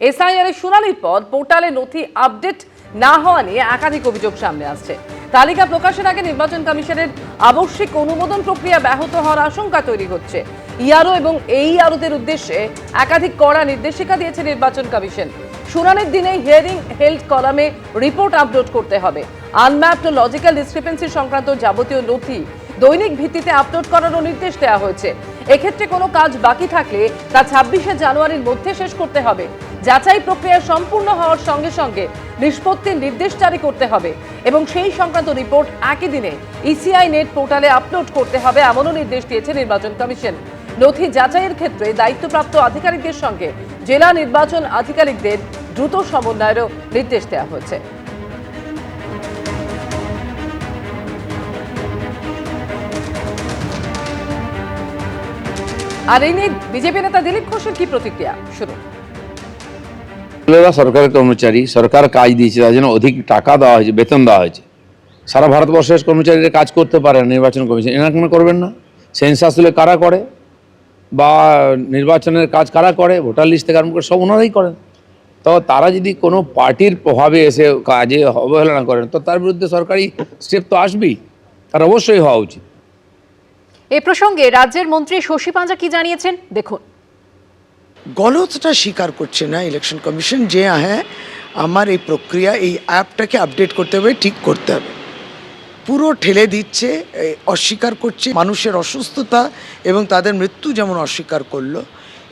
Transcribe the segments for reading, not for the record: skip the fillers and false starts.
SIR এর শুনানির পর পোর্টালে নথি আপডেট না হওয়া নিয়ে একাধিক অভিযোগ সামনে আসছে। তালিকা প্রকাশের আগে নির্বাচন কমিশনের আবশ্যিক অনুমোদন প্রক্রিয়া ব্যাহত হওয়ার আশঙ্কা তৈরি হচ্ছে। ইআরও এবং এইআরওদের উদ্দেশ্যে একাধিক কড়া নির্দেশিকা দিয়েছে নির্বাচন কমিশন। শুনানির দিনে হিয়ারিং হেল্ড কলামে রিপোর্ট আপলোড করতে হবে। আনম্যাপড ও লজিক্যাল ডিসক্রিপেন্সি সংক্রান্ত যাবতীয় নথি দৈনিক ভিত্তিতে আপলোড করারও নির্দেশ দেওয়া হয়েছে। এক্ষেত্রে কোনো কাজ বাকি থাকলে তা 26শে জানুয়ারির মধ্যে শেষ করতে হবে। যাচাই প্রক্রিয়া সম্পূর্ণ হওয়ার সঙ্গে সঙ্গে নিষ্পত্তির নির্দেশ জারি করতে হবে এবং সেই সংক্রান্ত রিপোর্ট একই দিনে ইসিআই নেট পোর্টালে আপলোড করতে হবে, এমনও নির্দেশ দিয়েছে নির্বাচন কমিশন। নথি যাচাইয়ের ক্ষেত্রে দায়িত্বপ্রাপ্ত আধিকারিকদের সঙ্গে জেলা নির্বাচন আধিকারিকদের দ্রুত সমন্বয়েরও নির্দেশ দেওয়া হয়েছে। আর এই নিয়ে বিজেপি নেতা দিলীপ ঘোষের কি প্রতিক্রিয়া শুনুন। সরকারের কর্মচারী, সরকার কাজ দিয়েছে, তার জন্য অধিক টাকা দেওয়া হয়েছে, বেতন দেওয়া হয়েছে। সারা ভারতবর্ষের কর্মচারীরা কাজ করতে পারে না, নির্বাচন কমিশন এনারা কেন করবেন না? সেন্সাস হলে কারা করে বা নির্বাচনের কাজ কারা করে, ভোটার লিস্ট থেকে আরম্ভ করে সব ওনারাই করেন। তো তারা যদি কোনো পার্টির প্রভাবে এসে কাজে অবহেলনা করেন তো তার বিরুদ্ধে সরকারি স্টেপ তো আসবেই, তার অবশ্যই হওয়া উচিত। এ প্রসঙ্গে রাজ্যের মন্ত্রী শশী পাঞ্জা কি জানিয়েছেন দেখুন। গলতটা স্বীকার করছে না ইলেকশন কমিশন যে হ্যাঁ আমার এই প্রক্রিয়া, এই অ্যাপটাকে আপডেট করতে হবে, ঠিক করতে হবে, পুরো ঠেলে দিচ্ছে, অস্বীকার করছে। মানুষের অসুস্থতা এবং তাদের মৃত্যু যেমন অস্বীকার করলো,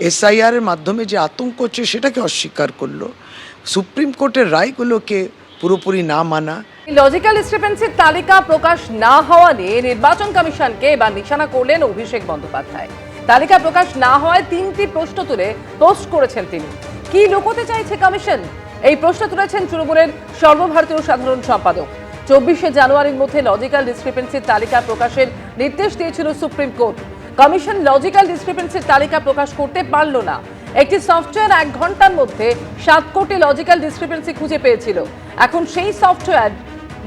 এসআইআরের মাধ্যমে যে আতঙ্ক হচ্ছে সেটাকে অস্বীকার করলো, সুপ্রিম কোর্টের রায়গুলোকে পুরোপুরি না মানা। লজিক্যাল ডিসক্রিপেন্সির তালিকা প্রকাশ না হওয়া নিয়ে নির্বাচন কমিশনকে এবার নিশানা করলেন অভিষেক বন্দ্যোপাধ্যায়। তালিকা প্রকাশ না হওয়ায় 3টি প্রশ্ন তুলে পোস্ট করেছেন তিনি। কি লুকোতে চাইছে কমিশন? এই প্রশ্ন তুলেছেন তৃণমূলের সর্বভারতীয় সাধারণ সম্পাদক। 24শে জানুয়ারির মধ্যে লজিক্যাল ডিসক্রিপেন্সির তালিকা প্রকাশের নির্দেশ দিয়েছিল সুপ্রিম কোর্ট। কমিশন লজিক্যাল ডিসক্রিপেন্সির তালিকা প্রকাশ করতে পারল না। একটি সফটওয়্যার 1 ঘন্টার মধ্যে 7 কোটি লজিক্যাল ডিসক্রিপেন্সি খুঁজে পেয়েছিল। এখন সেই সফটওয়্যার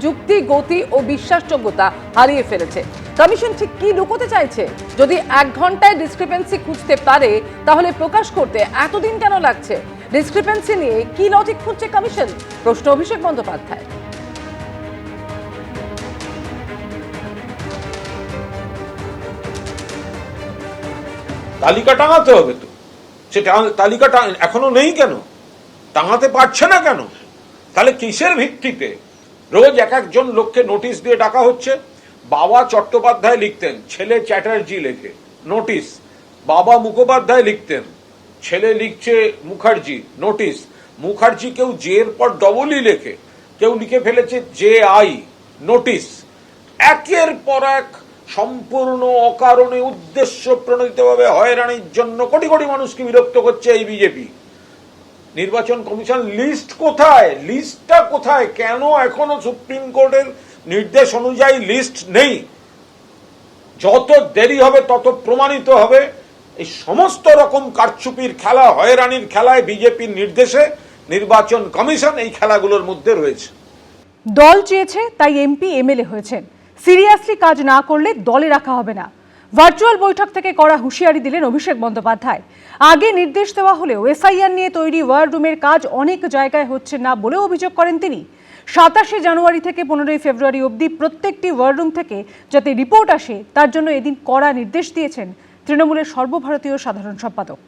যুক্তি, গতি ও বিশ্বাসযোগ্যতা হারিয়ে ফেলেছে। কমিশন ঠিক কি লুকোতে চাইছে? যদি 1 ঘন্টায় ডিসক্রিপেন্সি খুঁজতে পারে তাহলে প্রকাশ করতে এতদিন কেন লাগছে? ডিসক্রিপেন্সি নিয়ে কি লজিক খুঁজছে কমিশন? প্রশ্ন অভিষেক বন্দ্যোপাধ্যায়। তালিকা টাঙাতে হবে তো, সেটা তালিকাটা এখনো নেই কেন? টাঙাতে পারছে না কেন? তাহলে কিসের ভিত্তিতে রোজ এক একজন লোককে নোটিশ দিয়ে ডাকা হচ্ছে? বাবা চট্টোপাধ্যায় লিখতেন, ছেলে চ্যাটার্জি লেখে নোটিশ। বাবা মুখোপাধ্যায় লিখতেন, ছেলে লিখছে মুখার্জি নোটিশ। মুখার্জি কেউ জে এর পর ডবলই লেখে, কেউ লিখে ফেলেছে জে আই নোটিশ। একের পর এক সম্পূর্ণ অকারণে উদ্দেশ্য প্রণোদিতভাবে হয়রানির জন্য কোটি কোটি মানুষকে বিরক্ত করছে এই বিজেপি। নির্বাচন কমিশন লিস্ট কোথায়? লিস্টটা কোথায়? কেন এখনো সুপ্রিম কোর্টের নির্দেশ অনুযায়ী লিস্ট নেই? যত দেরি হবে তত প্রমাণিত হবে এই সমস্ত রকম কারচুপির খেলা, হয়রানির খেলায় বিজেপির নির্দেশে নির্বাচন কমিশন এই খেলাগুলোর মধ্যে রয়েছে। দল চেয়েছে তাই এমপি এমএলএ হয়েছেন। সিরিয়াসলি কাজ না করলে দলে রাখা হবে না। ভার্চুয়াল বৈঠক থেকে করা হুঁশিয়ারি দিলেন অভিষেক বন্দ্যোপাধ্যায়। আগে নির্দেশ দেওয়া হলেও এসআইআর নিয়ে তৈরি ওয়ার রুমের কাজ অনেক জায়গায় হচ্ছে না বলেও অভিযোগ করেন তিনি। 27শে জানুয়ারি থেকে 15ই ফেব্রুয়ারি অবধি প্রত্যেকটি ওয়ার রুম থেকে যাতে রিপোর্ট আসে তার জন্য এদিন কড়া নির্দেশ দিয়েছেন তৃণমূলের সর্বভারতীয় সাধারণ সম্পাদক।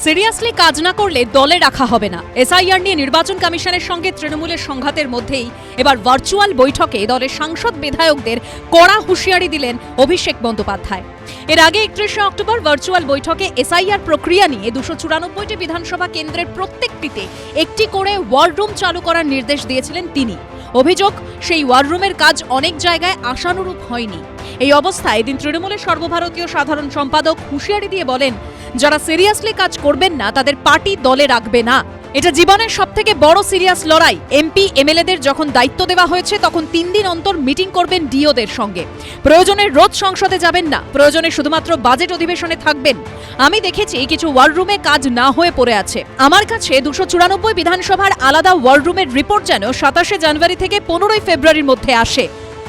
সিরিয়াসলি কাজ না করলে দলে রাখা হবে না। এসআইআর নিয়ে নির্বাচন কমিশনের সঙ্গে তৃণমূলের সংঘাতের মধ্যেই এবার ভার্চুয়াল বৈঠকে দলের সাংসদ বিধায়কদের কড়া হুঁশিয়ারি দিলেন অভিষেক বন্দ্যোপাধ্যায়। এর আগে 31শে অক্টোবর ভার্চুয়াল বৈঠকে এসআইআর প্রক্রিয়া নিয়ে 294টি বিধানসভা কেন্দ্রের প্রত্যেকটিতে একটি করে ওয়ার রুম চালু করার নির্দেশ দিয়েছিলেন তিনি। অভিযোগ, সেই ওয়ার রুমের কাজ অনেক জায়গায় আশানুরূপ হয়নি। এই অবস্থায় এদিন তৃণমূলের সর্বভারতীয় সাধারণ সম্পাদক হুঁশিয়ারি দিয়ে বলেন, যারা সিরিয়াসলি কাজ করবেন না তাদের পার্টি দলে রাখবে না। এটা জীবনের সবথেকে বড় সিরিয়াস লড়াই। এমপি এমএলএদের যখন দায়িত্ব দেওয়া হয়েছে তখন 3 দিন অন্তর মিটিং করবেন ডিওদের সঙ্গে। প্রয়োজনে রোজ সংসদে যাবেন না, প্রয়োজনে শুধুমাত্র বাজেট অধিবেশনে থাকবেন। আমি দেখেছি কিছু ওয়ার রুমে কাজ না হয়ে পড়ে আছে। আমার কাছে 294 বিধানসভার আলাদা ওয়ার রুমের রিপোর্ট যেন 27শে জানুয়ারি থেকে 15ই ফেব্রুয়ারির মধ্যে আসে।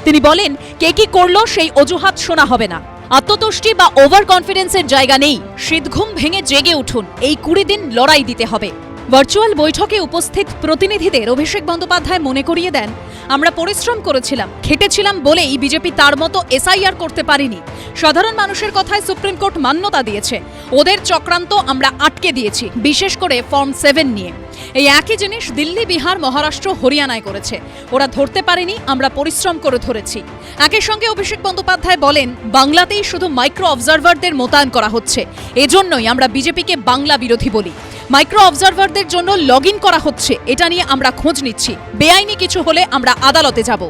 তিনি বলেন, কে কি করলো সেই অজুহাত শোনা হবে না। আত্মতুষ্টি বা ওভার কনফিডেন্সের জায়গা নেই। শীতঘুম ভেঙে জেগে উঠুন, এই 20 দিন লড়াই দিতে হবে। ভার্চুয়াল বৈঠকে উপস্থিত প্রতিনিধিদের অভিষেক বন্দ্যোপাধ্যায় মনে করিয়ে দেন, আমরা পরিশ্রম করেছিলাম, খেটেছিলাম বলেই বিজেপি তার মতো এসআইআর করতে পারিনি। সাধারণ মানুষের কথায় সুপ্রিম কোর্ট মান্যতা দিয়েছে, ওদের চক্রান্ত আমরা আটকে দিয়েছি, বিশেষ করে ফর্ম 7 নিয়ে। এই একই জিনিস দিল্লি, বিহার, মহারাষ্ট্র, হরিয়ানায় করেছে, ওরা ধরতে পারেনি, আমরা পরিশ্রম করে ধরেছি। একই সঙ্গে অভিষেক বন্দ্যোপাধ্যায় বলেন, বাংলাতেই শুধু মাইক্রো অবজারভারদের মোতায়েন করা হচ্ছে, এজন্যই আমরা বিজেপিকে বাংলা বিরোধী বলি। মাইক্রো অবজারভারদের জন্য লগ ইন করা হচ্ছে, এটা নিয়ে আমরা খোঁজ নিচ্ছি, বেআইনি কিছু হলে আমরা আদালতে যাব।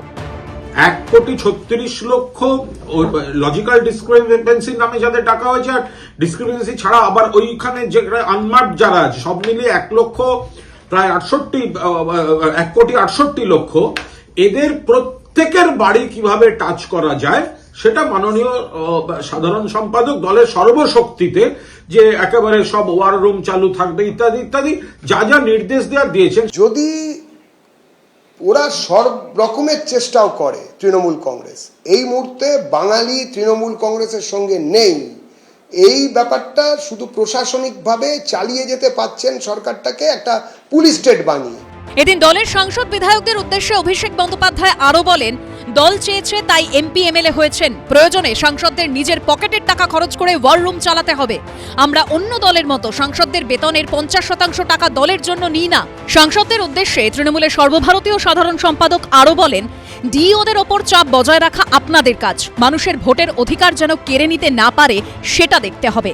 1,36,00,000 লজিক্যাল ডিসক্রিপেন্সি নামে যাদের টাকা হয়েছে, আর ডিসক্রিপেন্সি ছাড়া আবার ওইখানে যে আনমার্কড যারা আছে সব মিলিয়ে 1,68,00,000 এদের প্রত্যেকের বাড়ি কিভাবে টাচ করা যায় সেটা মাননীয় সাধারণ সম্পাদক দলের সর্বশক্তিতে যে একেবারে সব ওয়ার রুম চালু থাকবে ইত্যাদি ইত্যাদি যা যা নির্দেশ দিয়েছেন। যদি ওরা সব রকমের চেষ্টাও করে তৃণমূল কংগ্রেস, এই মুহূর্তে বাঙালি তৃণমূল কংগ্রেসের সঙ্গে নেই, এই ব্যাপারটা শুধু প্রশাসনিকভাবে চালিয়ে যেতে পারছেন সরকারটাকে একটা পুলিশ স্টেট বানিয়ে। এদিন দলের সাংসদ বিধায়কদের উদ্দেশ্যে অভিষেক বন্দ্যোপাধ্যায় আরও বলেন, দল চেয়েছে তাই এমপি এমএলএ হয়েছেন, প্রয়োজনে সাংসদদের নিজের পকেটের টাকা খরচ করে ওয়ার রুম চালাতে হবে। আমরা অন্য দলের মতো সাংসদদের বেতনের 50% টাকা দলের জন্য নিই না। সাংসদদের উদ্দেশ্যে তৃণমূলের সর্বভারতীয় সাধারণ সম্পাদক আরও বলেন, ডিওদের ওপর চাপ বজায় রাখা আপনাদের কাজ, মানুষের ভোটের অধিকার যেন কেড়ে নিতে না পারে সেটা দেখতে হবে।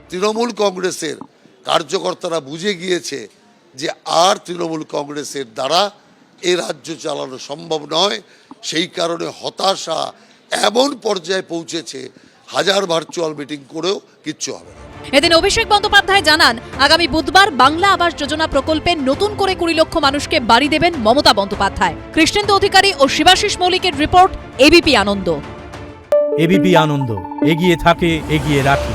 তৃণমূল কংগ্রেসের কার্যকর্তারা বুঝে গিয়েছে যে আর তৃণমূল কংগ্রেসের দ্বারা এ রাজ্য চালানো সম্ভব নয়, সেই কারণে হতাশা এমন পর্যায়ে পৌঁছেছে হাজার ভার্চুয়াল মিটিং করেও কিচ্ছু হবে না। এদিন অভিষেক বন্দ্যোপাধ্যায় জানান, আগামী বুধবার বাংলা আবাস যোজনা প্রকল্পে নতুন করে 20 লক্ষ মানুষকে বাড়ি দেবেন মমতা বন্দ্যোপাধ্যায়। কৃষ্ণেন্দু অধিকারী ও শিবাশিস মৌলিকের রিপোর্ট, এবিপি আনন্দ। এবিপি আনন্দ, এগিয়ে থাকে, এগিয়ে রাখে।